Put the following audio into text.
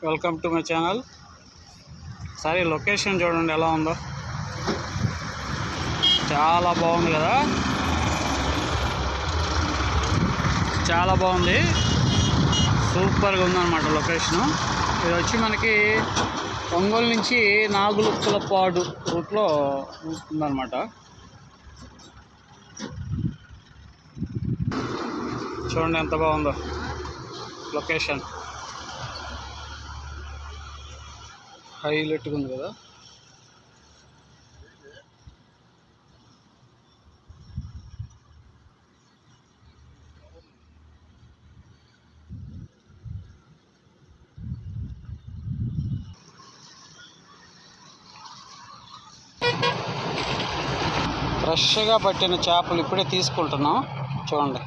Welcome to my channel. సరే, location చూడండి ఎలా ఉందో, చాలా బాగుంది కదా, చాలా బాగుంది, సూపర్గా ఉందన్నమాట లొకేషను. ఇది వచ్చి మనకి ఒంగోలు నుంచి నాగులుప్పలపాడు రూట్లో ఉందన్నమాట. చూడండి ఎంత బాగుందో లొకేషన్, హైలైట్గా ఉంది కదా. ఫ్రెష్గా పట్టిన చేపలు ఇప్పుడే తీసుకుంటున్నాం చూడండి.